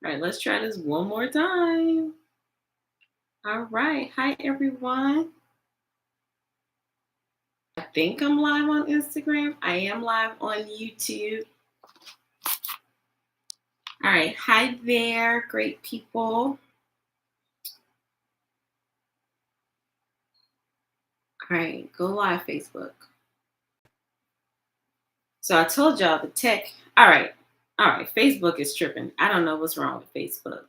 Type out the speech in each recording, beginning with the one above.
All right, let's try this one more time. All right. Hi, everyone. I think I'm live on Instagram. I am live on YouTube. All right. Hi there, great people. All right. Go live, Facebook. So I told y'all the tech. All right. All right. Facebook is tripping. I don't know what's wrong with Facebook.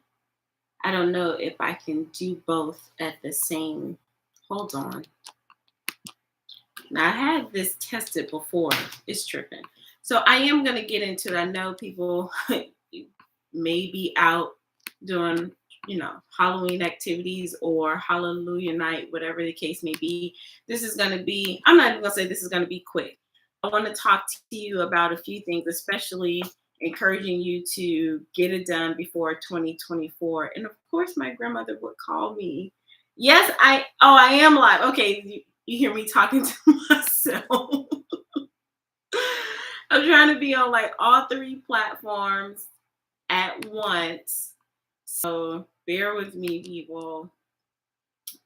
I don't know if I can do both at the same. Hold on. Now I had this tested before. It's tripping. So I am gonna get into it. I know people may be out doing, Halloween activities or Hallelujah night, whatever the case may be. This is gonna be, I'm not even gonna say this is gonna be quick. I want to talk to you about a few things, especially encouraging you to get it done before 2024. And of course, my grandmother would call me. Yes, I am live. Okay, you hear me talking to myself. I'm trying to be on like all three platforms at once. So bear with me, people.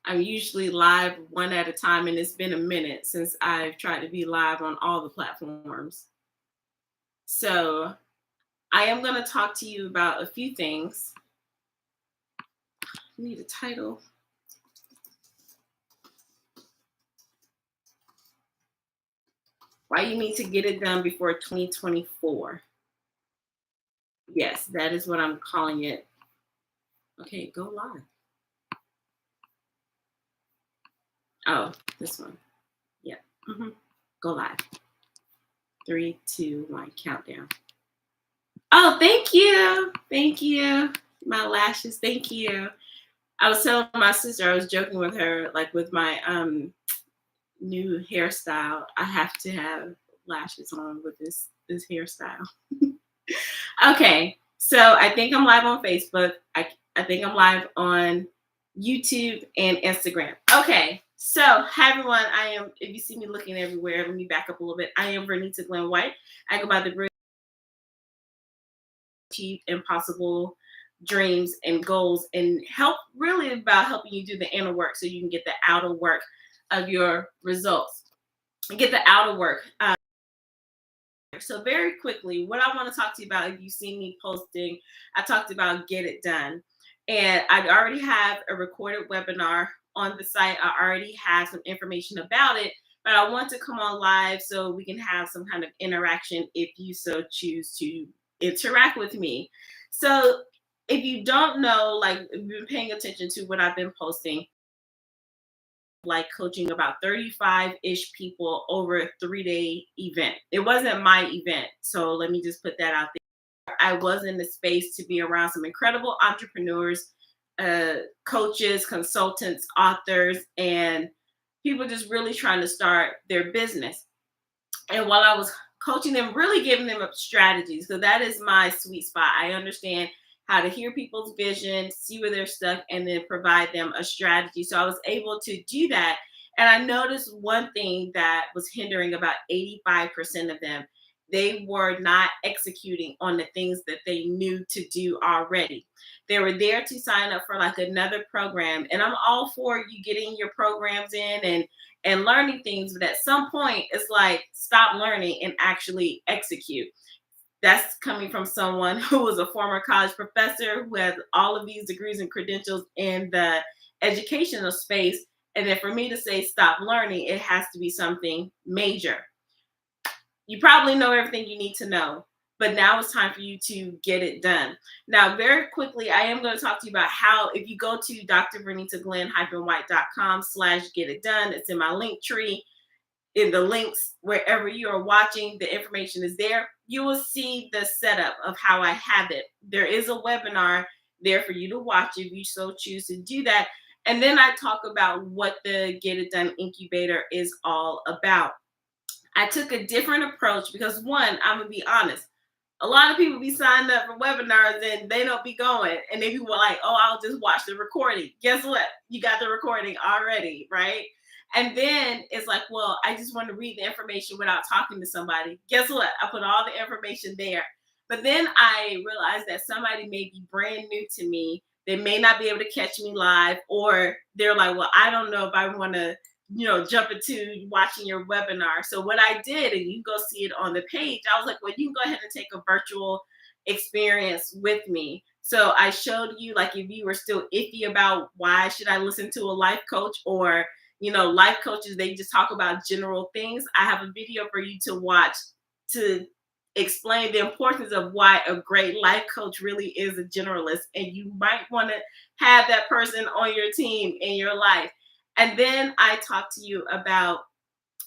I'm usually live one at a time, and it's been a minute since I've tried to be live on all the platforms. So I am going to talk to you about a few things. I need a title. Why you need to get it done before 2024. Yes, that is what I'm calling it. Okay, go live. Oh, this one. Yeah. Go live. 3, 2, 1, countdown. Oh, thank you. Thank you. My lashes. Thank you. I was telling my sister, I was joking with her, like with my new hairstyle. I have to have lashes on with this hairstyle. Okay. So I think I'm live on Facebook. I think I'm live on YouTube and Instagram. Okay. So, hi everyone. I am, if you see me looking everywhere, let me back up a little bit. I am Vernita Glenn White. I go by the Brilliance, achieve impossible dreams and goals, and help really about helping you do the inner work so you can get the outer work of your results. Get the outer work. So very quickly, what I want to talk to you about, if you see me posting, I talked about get it done. And I already have a recorded webinar on the site. I already have some information about it, but I want to come on live so we can have some kind of interaction if you so choose to interact with me. So if you don't know, like if you've been paying attention to what I've been posting, like coaching about 35-ish people over a 3-day event. It wasn't my event, so let me just put that out there. I was in the space to be around some incredible entrepreneurs, coaches, consultants, authors, and people just really trying to start their business. And while I was coaching them, really giving them strategies, so that is my sweet spot. I understand how to hear people's vision, see where they're stuck, and then provide them a strategy. So I was able to do that. And I noticed one thing that was hindering about 85% of them. They were not executing on the things that they knew to do already. They were there to sign up for like another program. And I'm all for you getting your programs in and learning things, but at some point it's like stop learning and actually execute. That's coming from someone who was a former college professor who has all of these degrees and credentials in the educational space. And then for me to say stop learning, it has to be something major. You probably know everything you need to know, but now it's time for you to get it done. Now, very quickly, I am going to talk to you about how, if you go to drvernitaglenn-white.com/get it done, it's in my link tree. In the links, wherever you are watching, the information is there. You will see the setup of how I have it. There is a webinar there for you to watch if you so choose to do that. And then I talk about what the Get It Done Incubator is all about. I took a different approach because, one, I'm going to be honest, a lot of people be signed up for webinars and they don't be going. And then people are like, oh, I'll just watch the recording. Guess what? You got the recording already, right? And then it's like, well, I just want to read the information without talking to somebody. Guess what? I put all the information there. But then I realized that somebody may be brand new to me. They may not be able to catch me live, or they're like, well, I don't know if I want to, jump into watching your webinar. So what I did, and you go see it on the page, I was like, well, you can go ahead and take a virtual experience with me. So I showed you, like, if you were still iffy about why should I listen to a life coach, or life coaches, they just talk about general things. I have a video for you to watch to explain the importance of why a great life coach really is a generalist, and you might want to have that person on your team in your life. And then I talk to you about,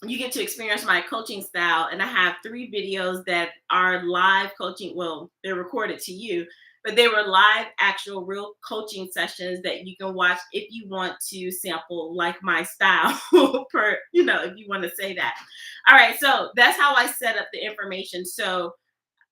you get to experience my coaching style, and I have 3 videos that are live coaching. Well, they're recorded to you, but they were live, actual real coaching sessions that you can watch if you want to sample like my style per, if you want to say that. All right, so that's how I set up the information. So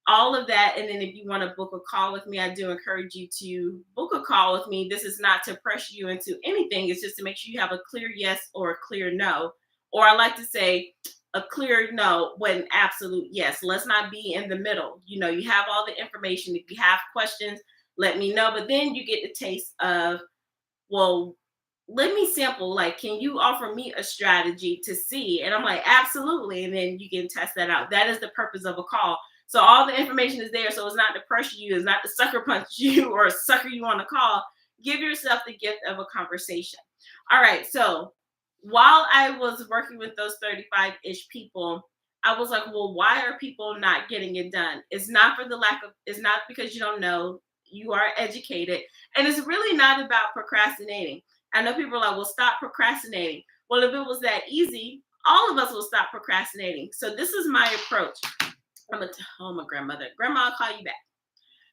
all of that. And then if you want to book a call with me, I do encourage you to book a call with me. This is not to pressure you into anything. It's just to make sure you have a clear yes or a clear no. Or I like to say a clear no when absolute yes. Let's not be in the middle. You have all the information. If you have questions, let me know. But then you get the taste of, well, let me sample. Like, can you offer me a strategy to see? And I'm like, absolutely. And then you can test that out. That is the purpose of a call. So all the information is there. So it's not to pressure you, it's not to sucker punch you or sucker you on a call. Give yourself the gift of a conversation. All right. So while I was working with those 35-ish people, I was like, well, why are people not getting it done? It's not for the lack of, it's not because you don't know, you are educated. And it's really not about procrastinating. I know people are like, well, stop procrastinating. Well, if it was that easy, all of us will stop procrastinating. So this is my approach. I'm gonna tell my grandmother, Grandma, I'll call you back.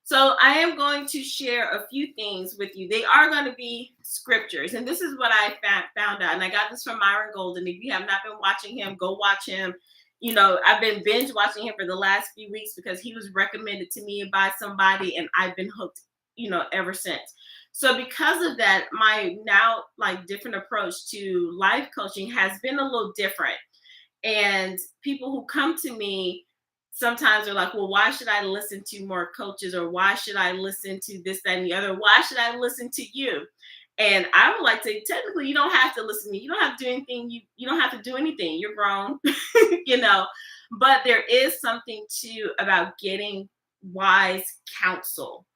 So I am going to share a few things with you. They are going to be scriptures. And this is what I found out. And I got this from Myron Golden. If you have not been watching him, go watch him. I've been binge watching him for the last few weeks because he was recommended to me by somebody, and I've been hooked, ever since. So because of that, my now like different approach to life coaching has been a little different. And people who come to me sometimes are like, well, why should I listen to more coaches, or why should I listen to this, that, and the other? Why should I listen to you? And I would like to say, technically, you don't have to listen to me. You don't have to do anything. You don't have to do anything. You're grown, you know. But there is something too about getting wise counsel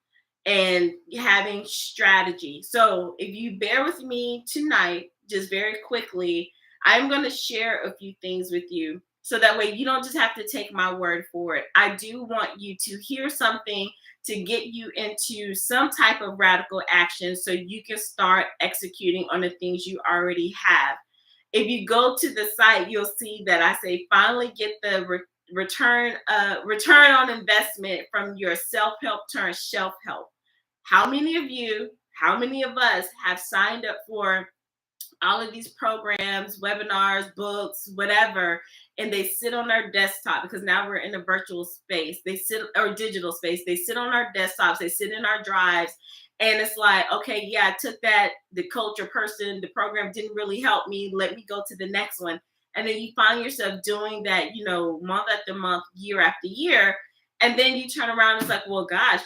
and having strategy. So if you bear with me tonight, just very quickly, I'm going to share a few things with you. So that way you don't just have to take my word for it. I do want you to hear something to get you into some type of radical action so you can start executing on the things you already have. If you go to the site, you'll see that I say finally get the return on investment from your self-help turn shelf help. How many of you, how many of us have signed up for all of these programs, webinars, books, whatever, and they sit on our desktop because now we're in a virtual space. They sit, or digital space. They sit on our desktops. They sit in our drives. And it's like, okay, yeah, I took that, the culture person, the program didn't really help me. Let me go to the next one. And then you find yourself doing that, month after month, year after year. And then you turn around and it's like, well, gosh,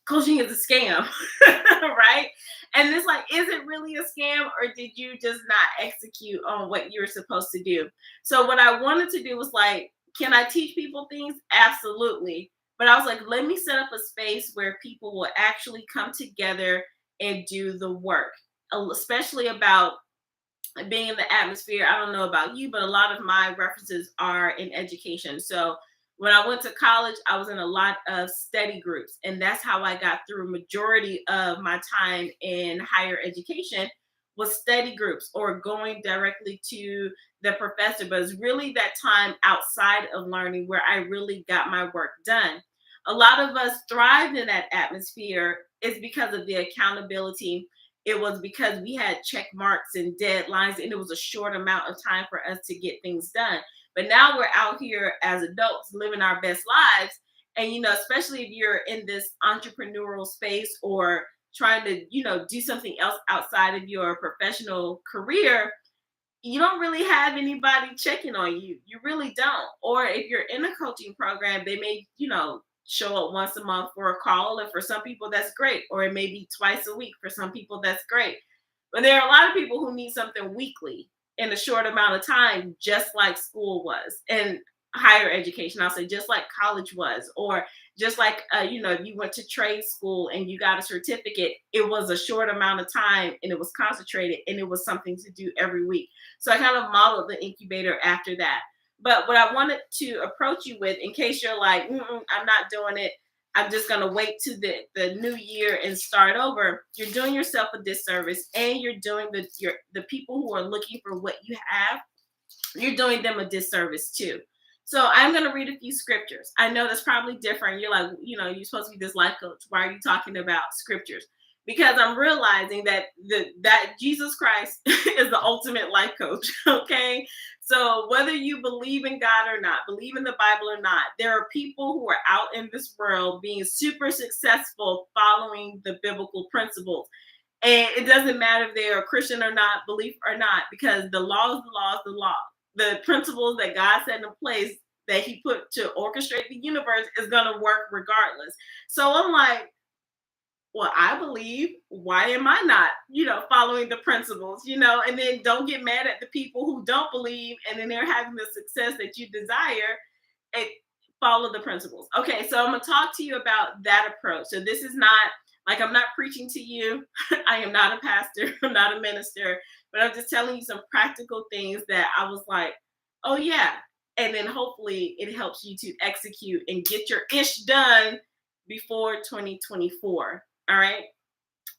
coaching is a scam, right? And it's like, is it really a scam, or did you just not execute on what you're supposed to do? So what I wanted to do was like, can I teach people things? Absolutely. But I was like, let me set up a space where people will actually come together and do the work, especially about being in the atmosphere. I don't know about you, but a lot of my references are in education. So when I went to college, I was in a lot of study groups, and that's how I got through majority of my time in higher education was study groups or going directly to the professor. But it's really that time outside of learning where I really got my work done. A lot of us thrived in that atmosphere is because of the accountability. It was because we had check marks and deadlines, and it was a short amount of time for us to get things done. But now we're out here as adults living our best lives. And, especially if you're in this entrepreneurial space or trying to, do something else outside of your professional career, you don't really have anybody checking on you. You really don't. Or if you're in a coaching program, they may, show up once a month for a call, and for some people that's great. Or it may be twice a week. For some people that's great. But there are a lot of people who need something weekly in a short amount of time, just like school was, and higher education. I'll say just like college was, or just like if you went to trade school and you got a certificate, it was a short amount of time and it was concentrated and it was something to do every week. So I kind of modeled the incubator after that. But what I wanted to approach you with, in case you're like, I'm not doing it, I'm just gonna wait to the new year and start over. You're doing yourself a disservice, and you're doing the people who are looking for what you have, you're doing them a disservice too. So I'm going to read a few scriptures. I know that's probably different. You're like, you're supposed to be this life coach. Why are you talking about scriptures? Because I'm realizing that that Jesus Christ is the ultimate life coach. Okay. So whether you believe in God or not, believe in the Bible or not, there are people who are out in this world being super successful following the biblical principles. And it doesn't matter if they're a Christian or not, belief or not, because the law is the law is the law. The principles that God set in place that he put to orchestrate the universe is going to work regardless. So I'm like, well, I believe, why am I not, following the principles, and then don't get mad at the people who don't believe and then they're having the success that you desire. And follow the principles. Okay, so I'm going to talk to you about that approach. So this is not like, I'm not preaching to you. I am not a pastor. I'm not a minister, but I'm just telling you some practical things that I was like, oh yeah. And then hopefully it helps you to execute and get your ish done before 2024. All right.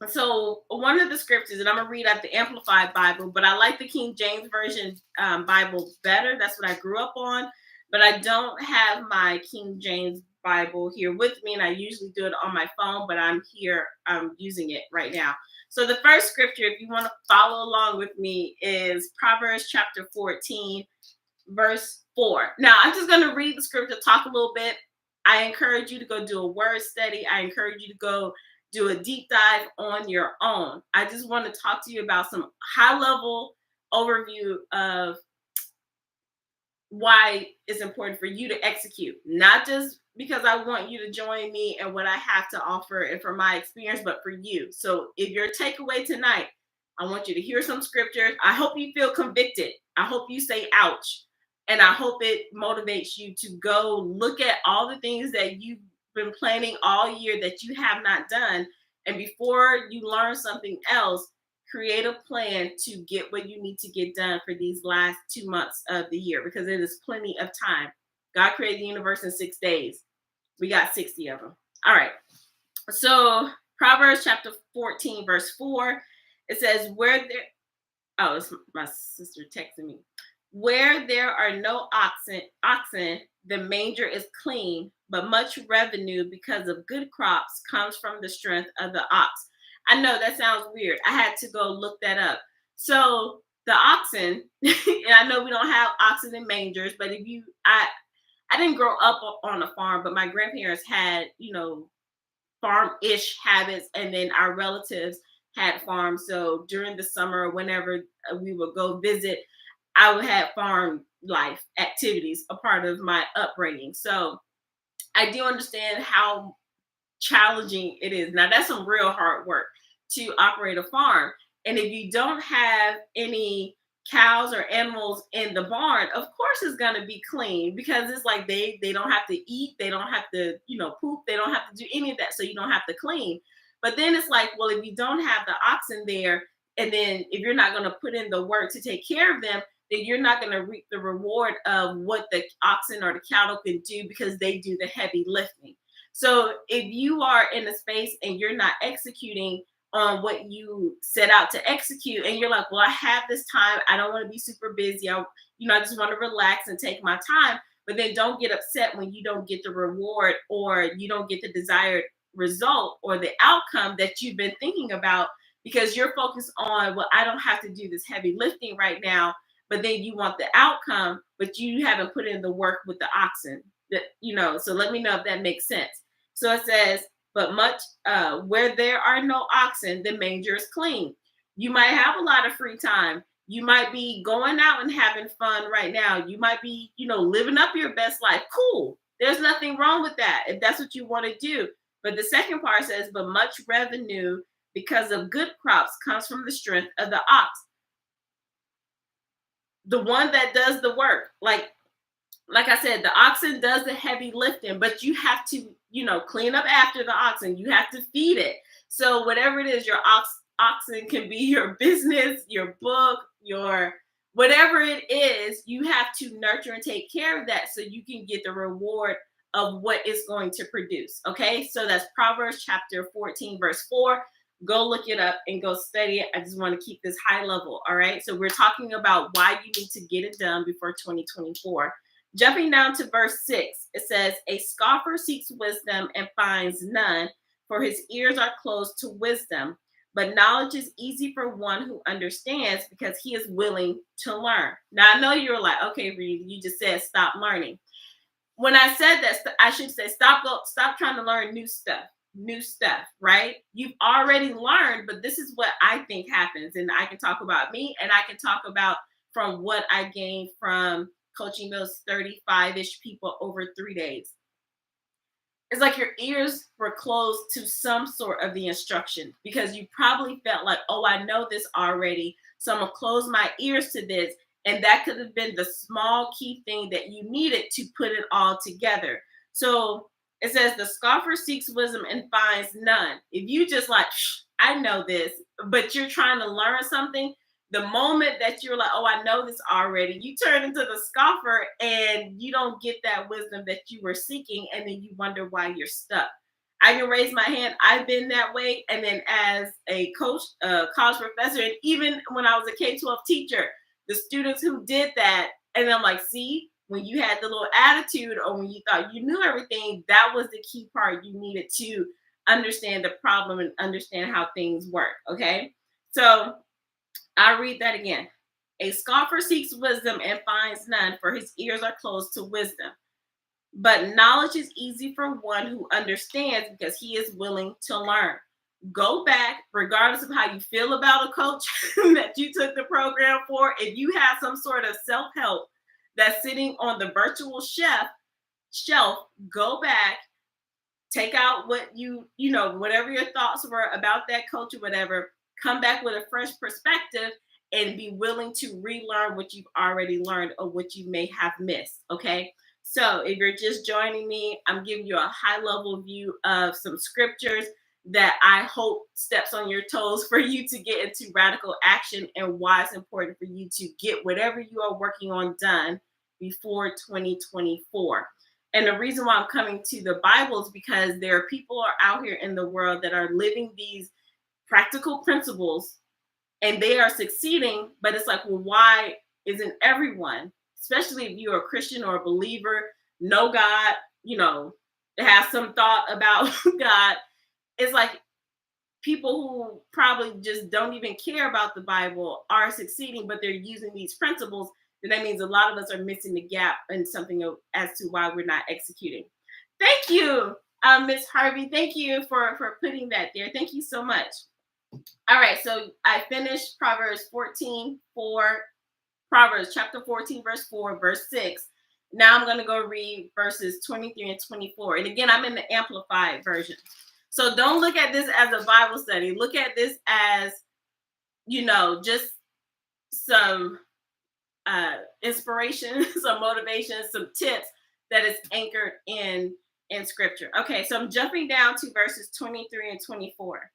So one of the scriptures, and I'm gonna read out the Amplified Bible, but I like the King James Version Bible better. That's what I grew up on. But I don't have my King James Bible here with me, and I usually do it on my phone. But I'm using it right now. So the first scripture, if you want to follow along with me, is Proverbs chapter 14, verse 4. Now I'm just gonna read the scripture, talk a little bit. I encourage you to go do a word study. I encourage you to go do a deep dive on your own. I just want to talk to you about some high level overview of why it's important for you to execute, not just because I want you to join me and what I have to offer and from my experience, but for you. So if your takeaway tonight, I want you to hear some scriptures. I hope you feel convicted. I hope you say ouch. And I hope it motivates you to go look at all the things that you've been planning all year that you have not done. And before you learn something else, create a plan to get what you need to get done for these last 2 months of the year, because it is plenty of time. God created the universe in 6 days. We got 60 of them. All right. So Proverbs chapter 14, verse 4, it says, it's my sister texting me. Where there are no oxen, the manger is clean, but much revenue because of good crops comes from the strength of the ox. I know that sounds weird. I had to go look that up. So the oxen, and I know we don't have oxen in mangers, but I didn't grow up on a farm, but my grandparents had, farm-ish habits, and then our relatives had farms. So during the summer, whenever we would go visit, I would have farm life activities a part of my upbringing. So I do understand how challenging it is. Now that's some real hard work to operate a farm. And if you don't have any cows or animals in the barn, of course it's going to be clean, because it's like they don't have to eat, they don't have to, poop, they don't have to do any of that. So you don't have to clean. But then it's like, well, if you don't have the oxen there, and then if you're not going to put in the work to take care of them, then you're not going to reap the reward of what the oxen or the cattle can do, because they do the heavy lifting. So if you are in a space and you're not executing on what you set out to execute, and you're like, well, I have this time, I don't want to be super busy, I just want to relax and take my time, but then don't get upset when you don't get the reward or you don't get the desired result or the outcome that you've been thinking about, because you're focused on, well, I don't have to do this heavy lifting right now, but then you want the outcome, but you haven't put in the work with the oxen. So let me know if that makes sense. So it says, but where there are no oxen, the manger is clean. You might have a lot of free time. You might be going out and having fun right now. You might be, living up your best life. Cool. There's nothing wrong with that if that's what you want to do. But the second part says, but much revenue because of good crops comes from the strength of the ox, the one that does the work. Like I said, the oxen does the heavy lifting, but you have to, clean up after the oxen. You have to feed it. So whatever it is, your oxen can be your business, your book, your whatever it is, you have to nurture and take care of that so you can get the reward of what it's going to produce. Okay, so that's Proverbs chapter 14, verse 4. Go look it up and go study it. I just want to keep this high level. All right, so we're talking about why you need to get it done before 2024. Jumping down to verse 6, it says, a scoffer seeks wisdom and finds none, for his ears are closed to wisdom. But knowledge is easy for one who understands because he is willing to learn. Now, I know you're like, okay, Reed, you just said stop learning. When I said that, I should say stop trying to learn new stuff, right? You've already learned, but this is what I think happens. And I can talk about me, and I can talk about from what I gained from coaching those 35-ish people over 3 days. It's like your ears were closed to some sort of the instruction because you probably felt like, oh, I know this already, so I'm gonna close my ears to this. And that could have been the small key thing that you needed to put it all together. So it says the scoffer seeks wisdom and finds none. If you just like, I know this, but you're trying to learn something, the moment that you're like, oh, I know this already, you turn into the scoffer and you don't get that wisdom that you were seeking. And then you wonder why you're stuck. I can raise my hand. I've been that way. And then as a coach, college professor, and even when I was a K-12 teacher, the students who did that, and I'm like, see, when you had the little attitude or when you thought you knew everything, that was the key part you needed to understand the problem and understand how things work. Okay. So I'll read that again. A scoffer seeks wisdom and finds none, for his ears are closed to wisdom. But knowledge is easy for one who understands because he is willing to learn. Go back, regardless of how you feel about a coach that you took the program for. If you have some sort of self-help that's sitting on the virtual shelf, go back, take out what whatever your thoughts were about that coach or whatever, come back with a fresh perspective and be willing to relearn what you've already learned or what you may have missed. Okay. So if you're just joining me, I'm giving you a high level view of some scriptures that I hope steps on your toes for you to get into radical action and why it's important for you to get whatever you are working on done before 2024. And the reason why I'm coming to the Bible is because there are people out here in the world that are living these practical principles and they are succeeding, but it's like, well, why isn't everyone, especially if you're a Christian or a believer, know God, have some thought about God? It's like people who probably just don't even care about the Bible are succeeding, but they're using these principles. Then that means a lot of us are missing the gap and something as to why we're not executing. Thank you, Miss Harvey. Thank you for putting that there. Thank you so much. All right, so I finished Proverbs chapter 14, verse 4, verse 6. Now I'm going to go read verses 23 and 24. And again, I'm in the Amplified version. So don't look at this as a Bible study. Look at this as, just some inspiration, some motivation, some tips that is anchored in scripture. Okay, so I'm jumping down to verses 23 and 24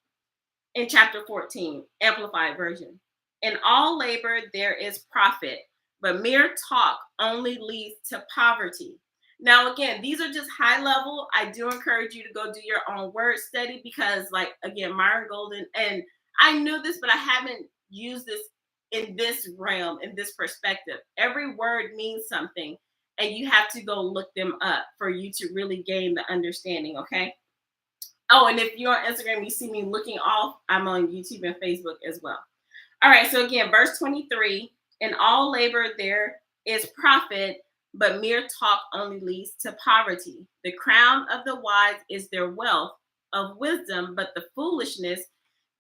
in chapter 14, Amplified version. In all labor there is profit, but mere talk only leads to poverty. Now, again, these are just high level. I do encourage you to go do your own word study because, again, Myron Golden, and I knew this, but I haven't used this in this realm, in this perspective. Every word means something, and you have to go look them up for you to really gain the understanding, okay? Oh, and if you're on Instagram, you see me looking off, I'm on YouTube and Facebook as well. All right, so again, verse 23, in all labor there is profit, but mere talk only leads to poverty. The crown of the wise is their wealth of wisdom, but the foolishness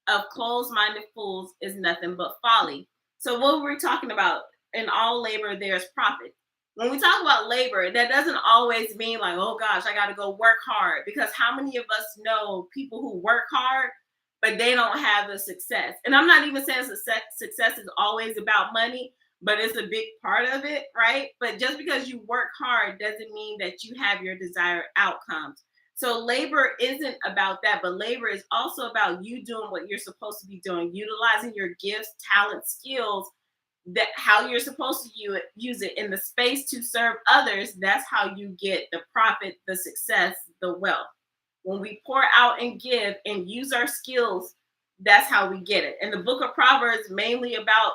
of closed-minded fools is nothing but folly. So what we're talking about, in all labor there's profit. When we talk about labor, that doesn't always mean like, oh gosh, I got to go work hard. Because how many of us know people who work hard, but they don't have the success? And I'm not even saying success is always about money, but it's a big part of it, right? But just because you work hard doesn't mean that you have your desired outcomes. So labor isn't about that, but labor is also about you doing what you're supposed to be doing, utilizing your gifts, talent, skills, that how you're supposed to use it in the space to serve others. That's how you get the profit, the success, the wealth. When we pour out and give and use our skills, that's how we get it. And the book of Proverbs, mainly about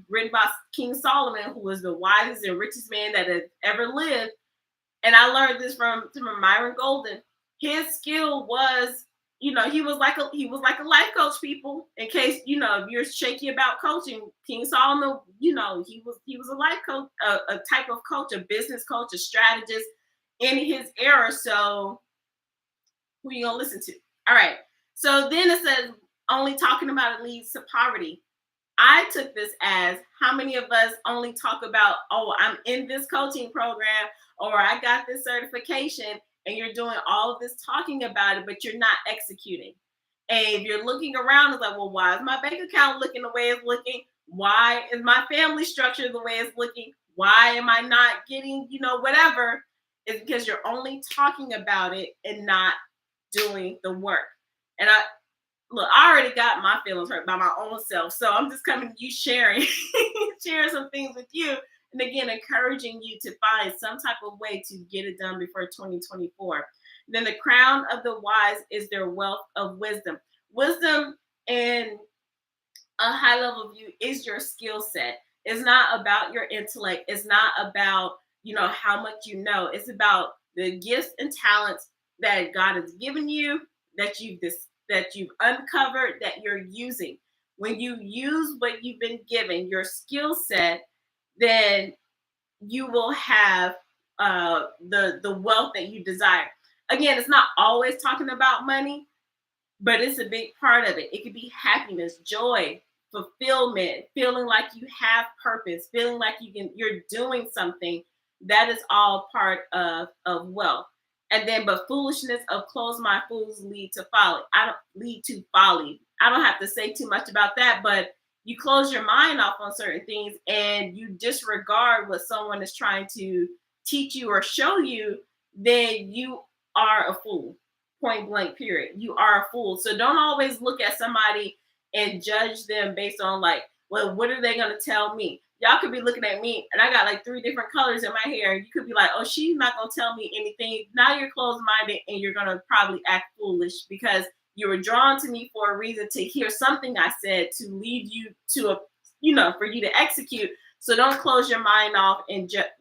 written by King Solomon, who was the wisest and richest man that had ever lived. And I learned this from Myron Golden. His skill was, he was like a life coach, people. In case, if you're shaky about coaching, King Solomon, he was a life coach, a type of coach, a business coach, a strategist in his era. So who you gonna listen to? All right. So then it says only talking about it leads to poverty. I took this as how many of us only talk about, oh, I'm in this coaching program or I got this certification, and you're doing all of this talking about it, but you're not executing. And if you're looking around, it's like, well, why is my bank account looking the way it's looking? Why is my family structure the way it's looking? Why am I not getting, whatever? It's because you're only talking about it and not doing the work. And I already got my feelings hurt by my own self. So I'm just coming to you sharing, sharing some things with you. And again, encouraging you to find some type of way to get it done before 2024. Then the crown of the wise is their wealth of wisdom. Wisdom and a high level view is your skill set. It's not about your intellect. It's not about, how much you know. It's about the gifts and talents that God has given you, that you've uncovered, that you're using. When you use what you've been given, your skill set, then you will have the wealth that you desire. Again, it's not always talking about money, but it's a big part of it. It could be happiness, joy, fulfillment, feeling like you have purpose, feeling like you're doing something. That is all part of wealth. And then, but foolishness of closed mind fools lead to folly. I don't lead to folly. I don't have to say too much about that, but you close your mind off on certain things and you disregard what someone is trying to teach you or show you, then you are a fool. Point blank, period. You are a fool. So don't always look at somebody and judge them based on like, well, what are they going to tell me? Y'all could be looking at me and I got like 3 different colors in my hair. You could be like, oh, she's not going to tell me anything. Now you're closed minded and you're going to probably act foolish because you were drawn to me for a reason to hear something I said to lead you to for you to execute. So don't close your mind off and judge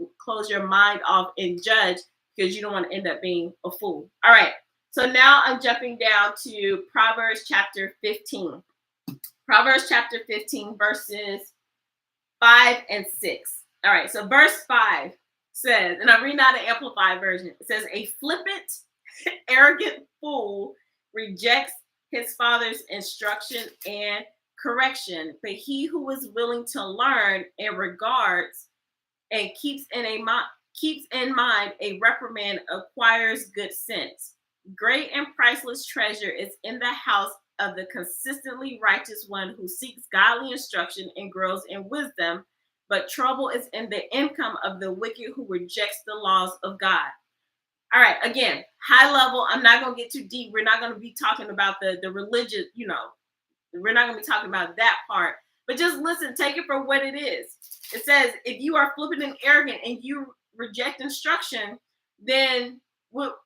because you don't want to end up being a fool. All right. So now I'm jumping down to Proverbs chapter 15. Proverbs chapter 15, verses 5 and 6. All right, so verse 5 says, and I'm reading out the Amplified version. It says, a flippant, arrogant fool rejects his father's instruction and correction, but he who is willing to learn and regards and keeps in mind a reprimand acquires good sense. Great and priceless treasure is in the house of the consistently righteous one who seeks godly instruction and grows in wisdom, but trouble is in the income of the wicked who rejects the laws of God. All right, again, high level. I'm not going to get too deep. We're not going to be talking about the religious, we're not going to be talking about that part. But just listen, take it for what it is. It says, if you are flippant and arrogant and you reject instruction, then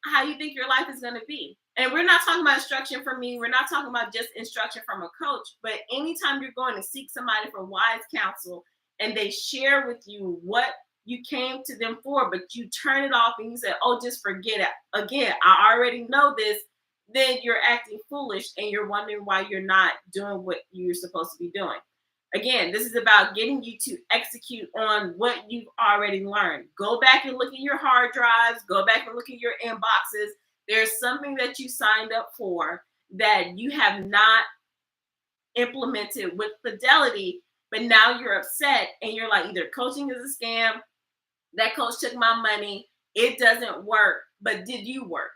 how you think your life is going to be? And we're not talking about instruction from me. We're not talking about just instruction from a coach. But anytime you're going to seek somebody for wise counsel and they share with you what you came to them for, but you turn it off and you say, oh, just forget it. Again, I already know this. Then you're acting foolish and you're wondering why you're not doing what you're supposed to be doing. Again, this is about getting you to execute on what you've already learned. Go back and look at your hard drives. Go back and look at your inboxes. There's something that you signed up for that you have not implemented with fidelity, but now you're upset and you're like, either coaching is a scam That coach took my money. It doesn't work. But did you work?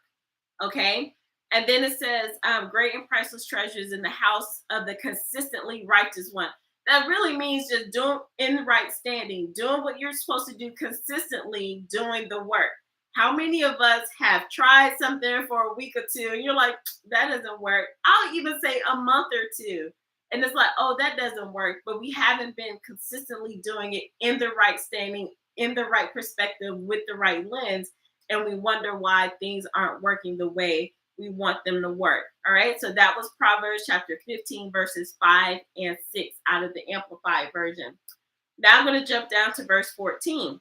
Okay. And then it says, great and priceless treasures in the house of the consistently righteous one. That really means just doing in right standing, doing what you're supposed to do consistently, doing the work. How many of us have tried something for a week or two and you're like, that doesn't work? I'll even say a month or two. And it's like, oh, that doesn't work. But we haven't been consistently doing it in the right standing, in the right perspective, with the right lens. And we wonder why things aren't working the way we want them to work. All right. So that was Proverbs chapter 15, verses 5 and 6 out of the Amplified version. Now I'm going to jump down to verse 14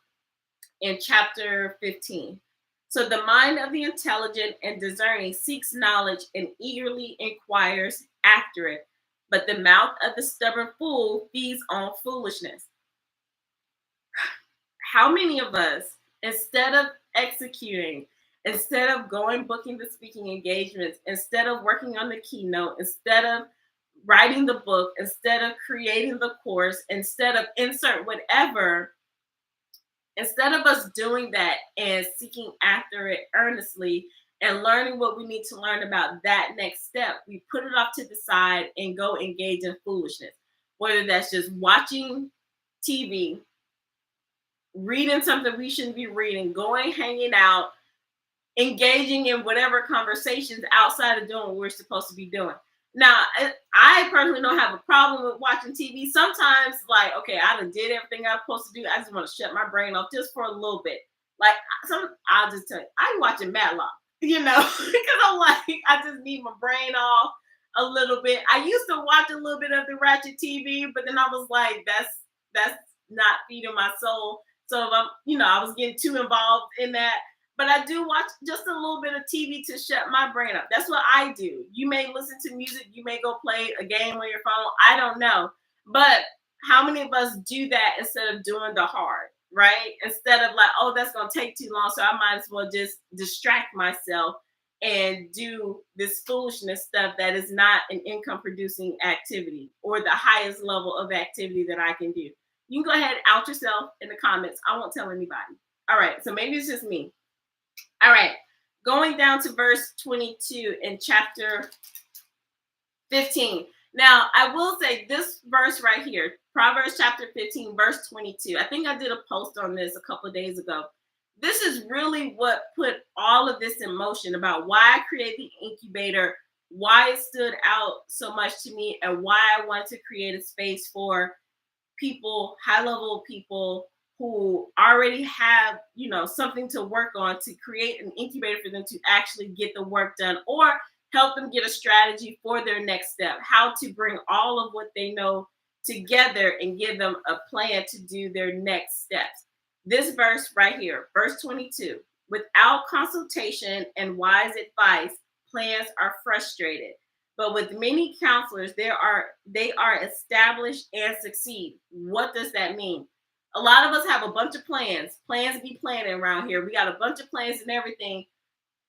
in chapter 15. So the mind of the intelligent and discerning seeks knowledge and eagerly inquires after it, but the mouth of the stubborn fool feeds on foolishness. How many of us, instead of executing, instead of going booking the speaking engagements, instead of working on the keynote, instead of writing the book, instead of creating the course, instead of insert whatever, instead of us doing that and seeking after it earnestly and learning what we need to learn about that next step, we put it off to the side and go engage in foolishness. Whether that's just watching TV, reading something we shouldn't be reading, going, hanging out, engaging in whatever conversations outside of doing what we're supposed to be doing. Now, I personally don't have a problem with watching TV. Sometimes, like, okay, I done did everything I'm supposed to do. I just want to shut my brain off just for a little bit. Like, I'll just tell you, I'm watching Matlock, because I'm like, I just need my brain off a little bit. I used to watch a little bit of the Ratchet TV, but then I was like, that's not feeding my soul. So if I was getting too involved in that. But I do watch just a little bit of TV to shut my brain up. That's what I do. You may listen to music. You may go play a game on your phone. I don't know. But how many of us do that instead of doing the hard, right? Instead of like, oh, that's going to take too long, so I might as well just distract myself and do this foolishness stuff that is not an income producing activity or the highest level of activity that I can do. You can go ahead and out yourself in the comments. I won't tell anybody. All right. So maybe it's just me. All right, going down to verse 22 in chapter 15. Now, I will say this verse right here, Proverbs chapter 15, verse 22. I think I did a post on this a couple of days ago. This is really what put all of this in motion about why I created the incubator, why it stood out so much to me, and why I wanted to create a space for people, high-level people who already have, something to work on, to create an incubator for them to actually get the work done or help them get a strategy for their next step, how to bring all of what they know together and give them a plan to do their next steps. This verse right here, verse 22, without consultation and wise advice, plans are frustrated. But with many counselors, they are established and succeed. What does that mean? A lot of us have a bunch of plans be planning around here. We got a bunch of plans and everything,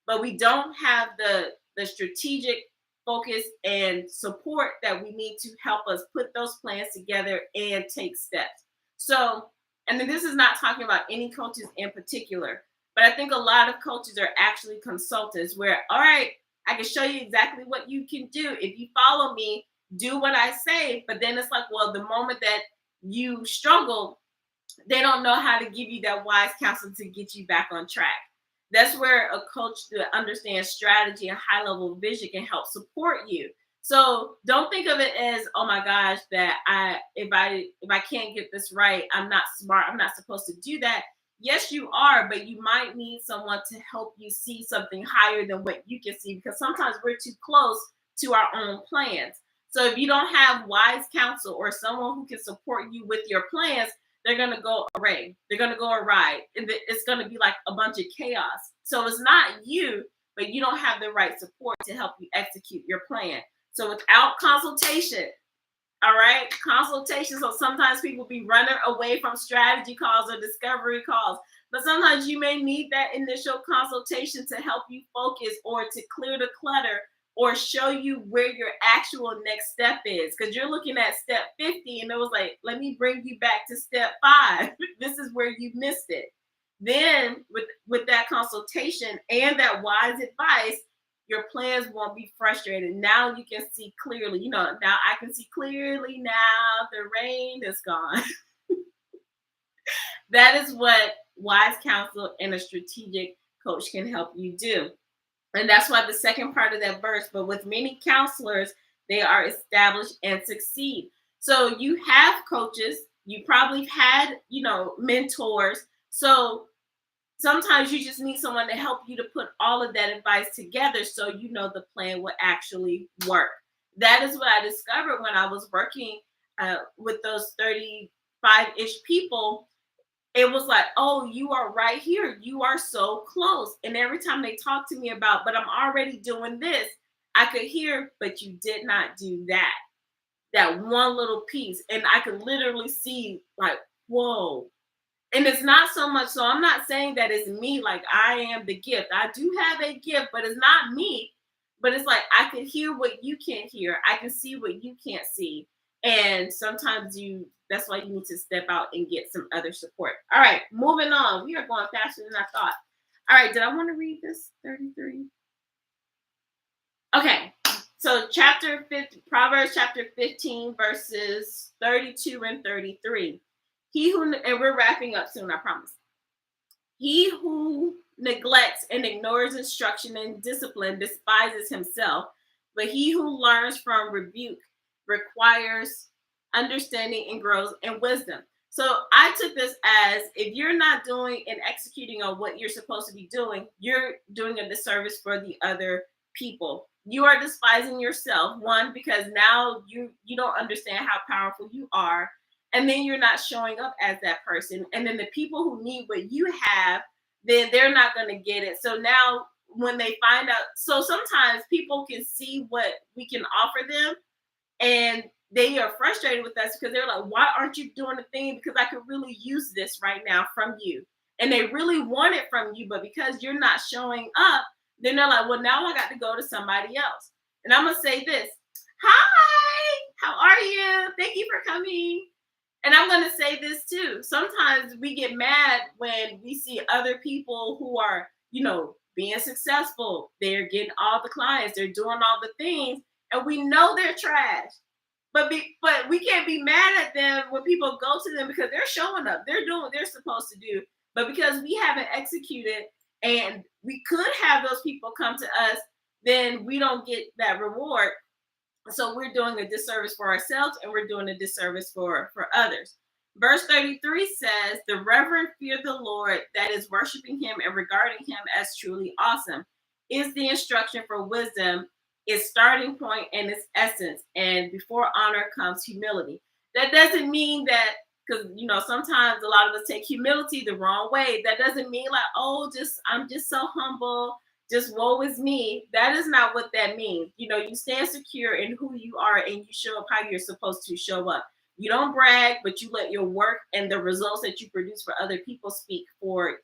but we don't have the strategic focus and support that we need to help us put those plans together and take steps. So, and then this is not talking about any coaches in particular, but I think a lot of coaches are actually consultants where, all right, I can show you exactly what you can do. If you follow me, do what I say. But then it's like, well, the moment that you struggle, they don't know how to give you that wise counsel to get you back on track. That's where a coach that understands strategy and high level vision can help support you. So don't think of it as, oh my gosh, that if I can't get this right, I'm not smart, I'm not supposed to do that. Yes, you are, but you might need someone to help you see something higher than what you can see, because sometimes we're too close to our own plans. So if you don't have wise counsel or someone who can support you with your plans, they're going to go awry. They're going to go awry. And it's going to be like a bunch of chaos. So it's not you, but you don't have the right support to help you execute your plan. So without consultation, all right, consultation. So sometimes people be running away from strategy calls or discovery calls. But sometimes you may need that initial consultation to help you focus or to clear the clutter or show you where your actual next step is. Because you're looking at step 50 and it was like, let me bring you back to step 5. This is where you missed it. Then with that consultation and that wise advice, your plans won't be frustrated. Now you can see clearly. Now I can see clearly now the rain is gone. That is what wise counsel and a strategic coach can help you do. And that's why the second part of that verse, but with many counselors, they are established and succeed. So you have coaches, you probably had, mentors. So sometimes you just need someone to help you to put all of that advice together so the plan will actually work. That is what I discovered when I was working with those 35-ish people. It was like, oh, you are right here. You are so close. And every time they talk to me about, but I'm already doing this, I could hear, but you did not do that one little piece. And I could literally see like, whoa. And it's not so much, so I'm not saying that it's me, like I am the gift. I do have a gift, but it's not me. But it's like I can hear what you can't hear. I can see what you can't see. And sometimes that's why you need to step out and get some other support. All right, moving on. We are going faster than I thought. All right, did I want to read this 33? Okay, so Proverbs chapter 15, verses 32 and 33. And we're wrapping up soon, I promise. He who neglects and ignores instruction and discipline despises himself, but he who learns from rebuke requires understanding and grows in wisdom. So I took this as, if you're not doing and executing on what you're supposed to be doing, you're doing a disservice for the other people. You are despising yourself, one, because now you don't understand how powerful you are. And then you're not showing up as that person. And then the people who need what you have, then they're not going to get it. So now when they find out, so sometimes people can see what we can offer them and they are frustrated with us because they're like, why aren't you doing the thing? Because I could really use this right now from you. And they really want it from you, but because you're not showing up, then they're like, well, now I got to go to somebody else. And I'm going to say this. Hi, how are you? Thank you for coming. And I'm going to say this too. Sometimes we get mad when we see other people who are, being successful. They're getting all the clients. They're doing all the things. And we know they're trash. But we can't be mad at them when people go to them because they're showing up. They're doing what they're supposed to do. But because we haven't executed and we could have those people come to us, then we don't get that reward. So we're doing a disservice for ourselves and we're doing a disservice for others. Verse 33 says, the reverent fear the Lord, that is worshiping him and regarding him as truly awesome, is the instruction for wisdom, its starting point and its essence. And before honor comes humility. That doesn't mean that, because sometimes a lot of us take humility the wrong way. That doesn't mean like, oh, I'm just so humble. Just woe is me. That is not what that means. You stand secure in who you are and you show up how you're supposed to show up. You don't brag, but you let your work and the results that you produce for other people speak for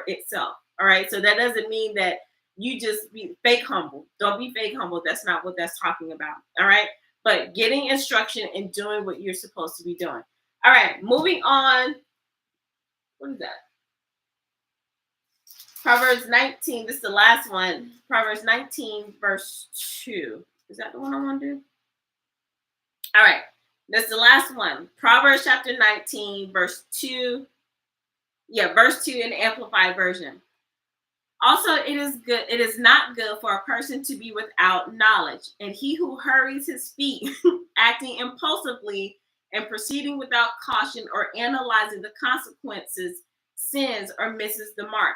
itself. All right. So that doesn't mean that you just be fake humble. Don't be fake humble. That's not what that's talking about. All right. But getting instruction and doing what you're supposed to be doing. All right. Moving on. What is that? Proverbs 19, this is the last one. Proverbs 19, verse 2. Is that the one I want to do? All right. That's the last one. Proverbs chapter 19, verse 2. Yeah, verse 2 in the Amplified Version. Also, it is not good for a person to be without knowledge. And he who hurries his feet, acting impulsively and proceeding without caution or analyzing the consequences, sins or misses the mark.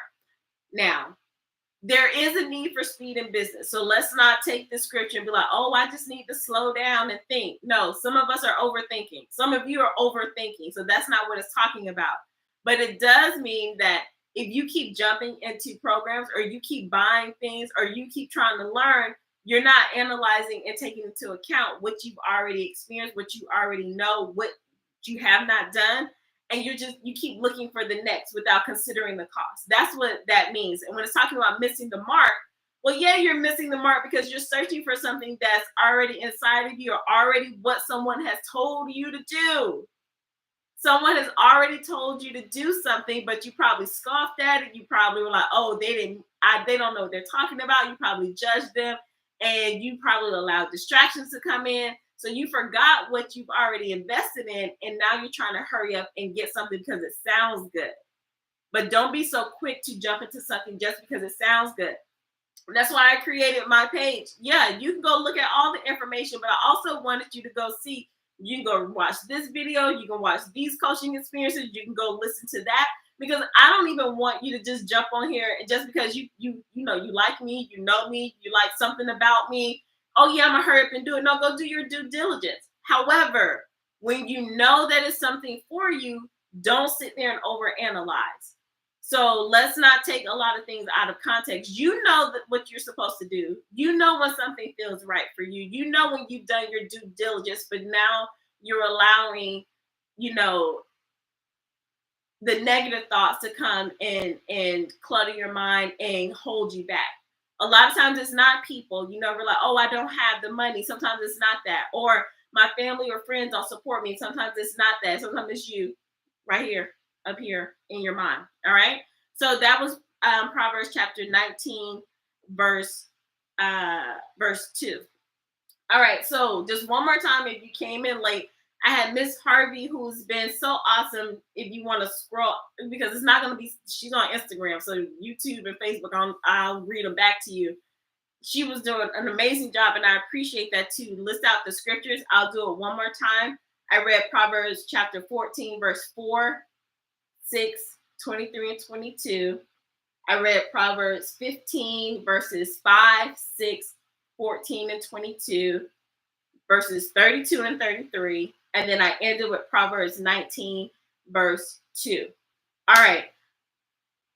Now, there is a need for speed in business. So let's not take the scripture and be like, oh, I just need to slow down and think. No, some of us are overthinking. Some of you are overthinking. So that's not what it's talking about. But it does mean that if you keep jumping into programs or you keep buying things or you keep trying to learn, you're not analyzing and taking into account what you've already experienced, what you already know, what you have not done. And you keep looking for the next without considering the cost. That's what that means. And when it's talking about missing the mark, well, yeah, you're missing the mark because you're searching for something that's already inside of you or already what someone has told you to do. Someone has already told you to do something, but you probably scoffed at it. You probably were like, "Oh, they don't know what they're talking about." You probably judged them, and you probably allowed distractions to come in. So you forgot what you've already invested in, and now you're trying to hurry up and get something because it sounds good. But don't be so quick to jump into something just because it sounds good. That's why I created my page. Yeah, you can go look at all the information, but I also wanted you to go see. You can go watch this video. You can watch these coaching experiences. You can go listen to that, because I don't even want you to just jump on here and just because you like me, you know me, you like something about me. Oh yeah, I'm gonna hurry up and do it. No, go do your due diligence. However, when you know that it's something for you, don't sit there and overanalyze. So let's not take a lot of things out of context. You know that what you're supposed to do. You know when something feels right for you. You know when you've done your due diligence, but now you're allowing, you know, the negative thoughts to come and clutter your mind and hold you back. A lot of times it's not people. You know, we're like, oh, I don't have the money. Sometimes it's not that. Or my family or friends don't support me. Sometimes it's not that. Sometimes it's you right here, up here in your mind. All right. So that was Proverbs chapter 19, verse 2. All right, so just one more time, if you came in late, I had Miss Harvey, who's been so awesome. If you want to scroll, because it's not going to be, she's on Instagram, so YouTube and Facebook, I'll read them back to you. She was doing an amazing job, and I appreciate that too. List out the scriptures. I'll do it one more time. I read Proverbs chapter 14, verse 4, 6, 23, and 22. I read Proverbs 15, verses 5, 6, 14, and 22, verses 32 and 33. And then I ended with Proverbs 19, verse 2. All right.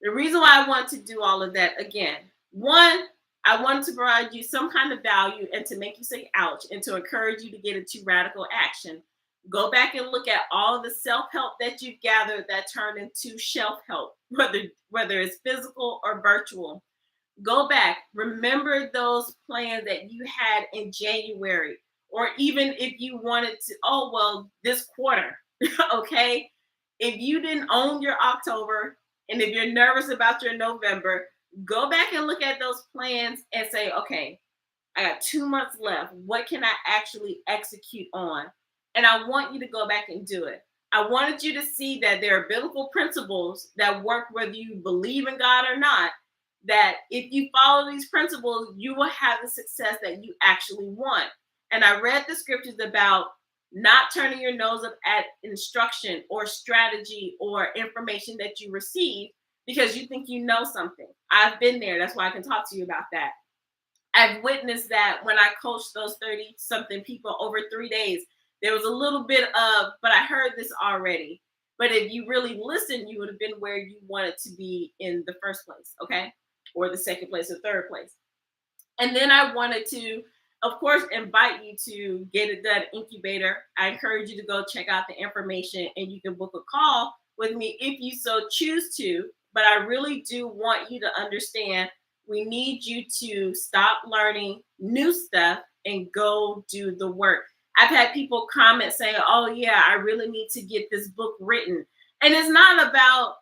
The reason why I want to do all of that, again, one, I wanted to provide you some kind of value and to make you say ouch and to encourage you to get into radical action. Go back and look at all the self-help that you've gathered that turned into shelf help, whether it's physical or virtual. Go back, remember those plans that you had in January, or even if you wanted to, oh, well, this quarter, okay? If you didn't own your October, and if you're nervous about your November, go back and look at those plans and say, okay, I got 2 months left. What can I actually execute on? And I want you to go back and do it. I wanted you to see that there are biblical principles that work whether you believe in God or not, that if you follow these principles, you will have the success that you actually want. And I read the scriptures about not turning your nose up at instruction or strategy or information that you receive because you think you know something. I've been there. That's why I can talk to you about that. I've witnessed that when I coached those 30 something people over 3 days. There was a little bit of, but I heard this already. But if you really listened, you would have been where you wanted to be in the first place, okay? Or the second place or third place. And then I wanted to, of course, invite you to Get It Done Incubator. I encourage you to go check out the information and you can book a call with me if you so choose to. But I really do want you to understand we need you to stop learning new stuff and go do the work. I've had people comment saying, oh, yeah, I really need to get this book written. And it's not about,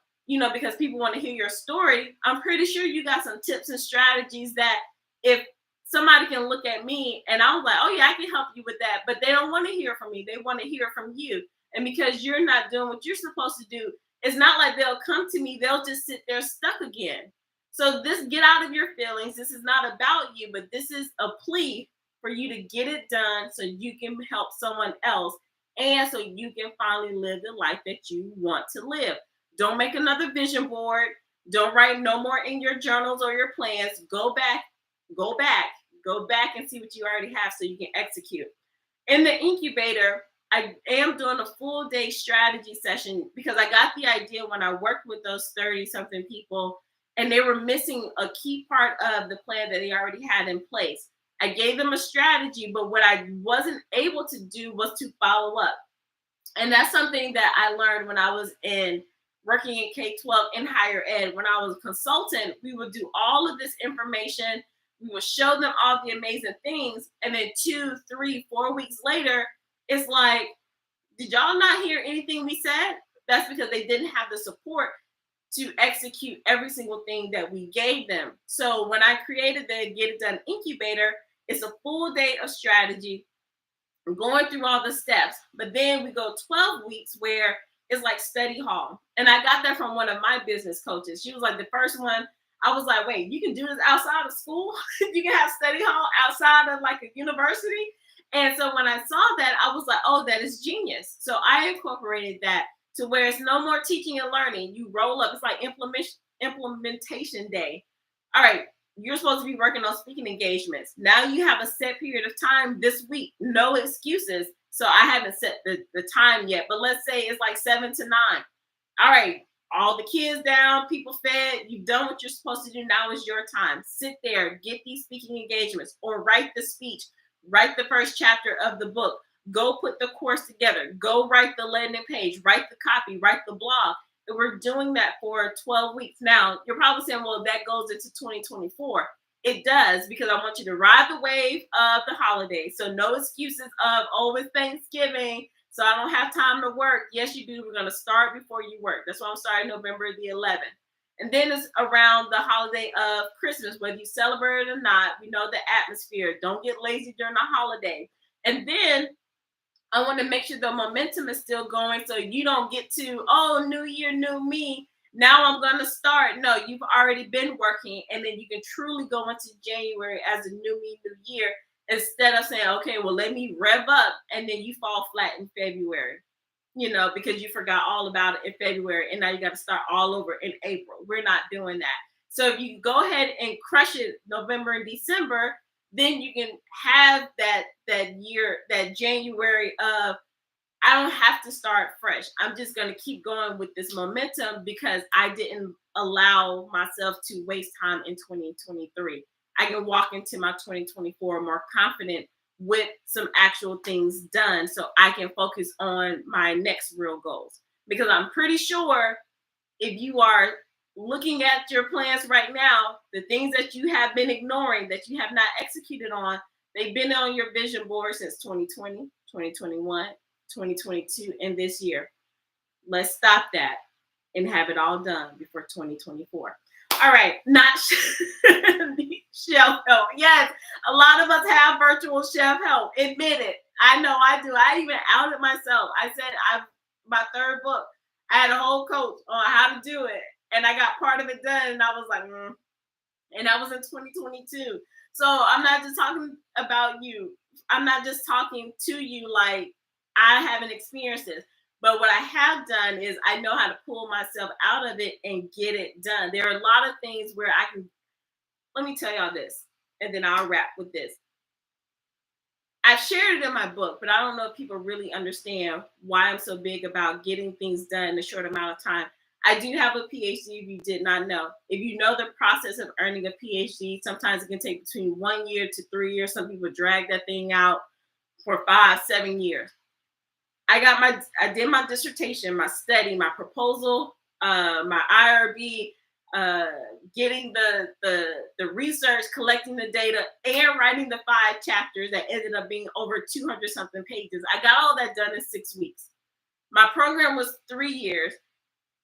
because people want to hear your story. I'm pretty sure you got some tips and strategies that if somebody can look at me and I was like, oh, yeah, I can help you with that. But they don't want to hear from me. They want to hear from you. And because you're not doing what you're supposed to do, it's not like they'll come to me. They'll just sit there stuck again. So get out of your feelings. This is not about you, but this is a plea for you to get it done so you can help someone else and so you can finally live the life that you want to live. Don't make another vision board. Don't write no more in your journals or your plans. Go back and see what you already have so you can execute. In the incubator, I am doing a full day strategy session because I got the idea when I worked with those 30 something people and they were missing a key part of the plan that they already had in place. I gave them a strategy, but what I wasn't able to do was to follow up. And that's something that I learned when I was working in K-12 in higher ed. When I was a consultant, we would do all of this information. We would show them all the amazing things. And then 2, 3, 4 weeks later, it's like, Did y'all not hear anything we said? That's because they didn't have the support to execute every single thing that we gave them. So when I created the Get It Done Incubator, it's a full day of strategy, going through all the steps. But then we go 12 weeks where it's like study hall. And I got that from one of my business coaches. She was like, the first one, I was like, wait, you can do this outside of school? You can have study hall outside of like a university? And so when I saw that, I was like, oh, that is genius. So I incorporated that to where it's no more teaching and learning. You roll up, it's like implementation day. All right, you're supposed to be working on speaking engagements. Now you have a set period of time this week, no excuses. So I haven't set the time yet, but let's say it's like 7 to 9. All right, all the kids down, people fed, you've done what you're supposed to do. Now is your time. Sit there, get these speaking engagements, or write the speech, write the first chapter of the book, go put the course together, go write the landing page, write the copy, write the blog. And we're doing that for 12 weeks. Now, you're probably saying, well, that goes into 2024. It does, because I want you to ride the wave of the holidays. So no excuses of, oh, it's Thanksgiving, so I don't have time to work. Yes, you do. We're going to start before you work. That's why I'm starting November the 11th. And then it's around the holiday of Christmas, whether you celebrate it or not. We know the atmosphere. Don't get lazy during the holiday. And then I want to make sure the momentum is still going, so you don't get to, oh, new year, new me. Now I'm going to start. No, you've already been working, and then you can truly go into January as a new me, new year, instead of saying, okay, well, let me rev up, and then you fall flat in February, because you forgot all about it in February, and now you got to start all over in April. We're not doing that. So if you go ahead and crush it November and December, then you can have that year, that January of, I don't have to start fresh. I'm just going to keep going with this momentum because I didn't allow myself to waste time in 2023. I can walk into my 2024 more confident with some actual things done, so I can focus on my next real goals. Because I'm pretty sure if you are looking at your plans right now, the things that you have been ignoring, that you have not executed on, they've been on your vision board since 2020, 2021, 2022, and this year. Let's stop that and have it all done before 2024. All right, not shelf help. Yes, a lot of us have virtual shelf help. Admit it. I know I do. I even outed myself. I said my third book, I had a whole coach on how to do it. And I got part of it done, and I was like, and that was in 2022. So I'm not just talking about you. I'm not just talking to you like I haven't experienced this. But what I have done is I know how to pull myself out of it and get it done. There are a lot of things where I can, let me tell y'all this, and then I'll wrap with this. I've shared it in my book, but I don't know if people really understand why I'm so big about getting things done in a short amount of time. I do have a PhD if you did not know. If you know the process of earning a PhD, sometimes it can take between 1 year to 3 years. Some people drag that thing out for 5, 7 years. I did my dissertation, my study, my proposal, my IRB, getting the research, collecting the data, and writing the 5 chapters that ended up being over 200 something pages. I got all that done in 6 weeks. My program was 3 years,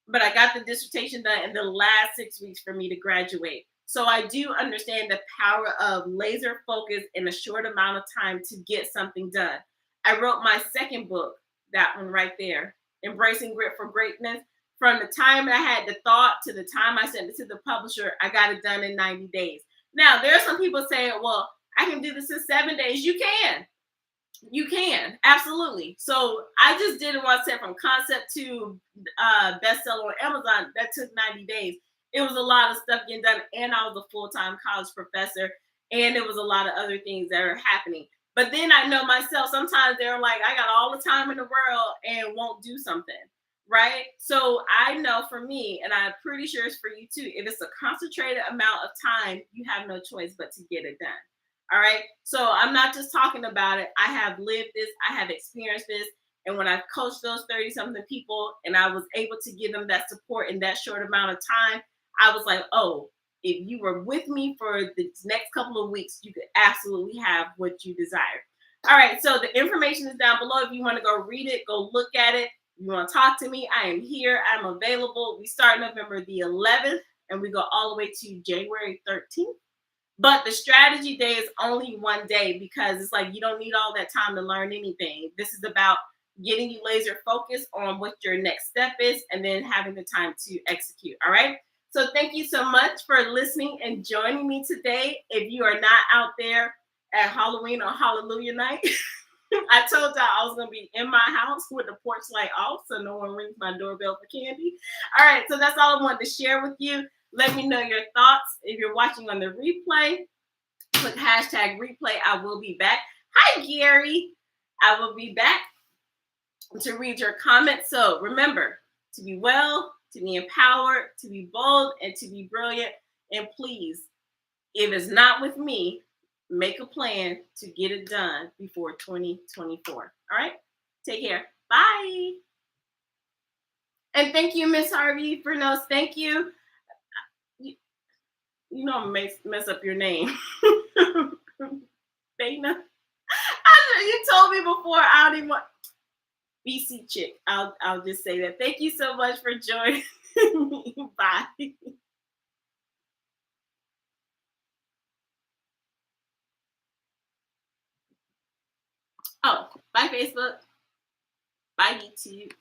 but I got the dissertation done in the last 6 weeks for me to graduate. So I do understand the power of laser focus in a short amount of time to get something done. I wrote my second book, that one right there, Embracing Grit for Greatness. From the time I had the thought to the time I sent it to the publisher, I got it done in 90 days. Now, there are some people saying, well, I can do this in 7 days. You can. You can, absolutely. So I just did it once, said from concept to bestseller on Amazon. That took 90 days. It was a lot of stuff getting done, and I was a full-time college professor, and there was a lot of other things that are happening. But then I know myself, sometimes they're like, I got all the time in the world and won't do something, right? So I know for me, and I'm pretty sure it's for you too, if it's a concentrated amount of time, you have no choice but to get it done. All right. So I'm not just talking about it. I have lived this. I have experienced this. And when I've coached those 30 something people and I was able to give them that support in that short amount of time, I was like, oh, if you were with me for the next couple of weeks, you could absolutely have what you desire. All right, so the information is down below. If you want to go read it, go look at it. If you want to talk to me, I am here. I'm available. We start November the 11th and we go all the way to January 13th. But the strategy day is only one day because it's like you don't need all that time to learn anything. This is about getting you laser focused on what your next step is and then having the time to execute. All right. So thank you so much for listening and joining me today. If you are not out there at Halloween or Hallelujah night, I told y'all I was going to be in my house with the porch light off so no one rings my doorbell for candy. All right, so that's all I wanted to share with you. Let me know your thoughts. If you're watching on the replay, put hashtag replay. I will be back. Hi, Gary. I will be back to read your comments. So remember to be well, to be empowered, to be bold, and to be brilliant. And please, if it's not with me, make a plan to get it done before 2024. All right? Take care. Bye. And thank you, Miss Harvey, for notes. Thank you. You know I'm mess up your name. Dana. You told me before I don't even want BC chick. I'll just say that. Thank you so much for joining me. Bye. Oh, bye Facebook. Bye YouTube.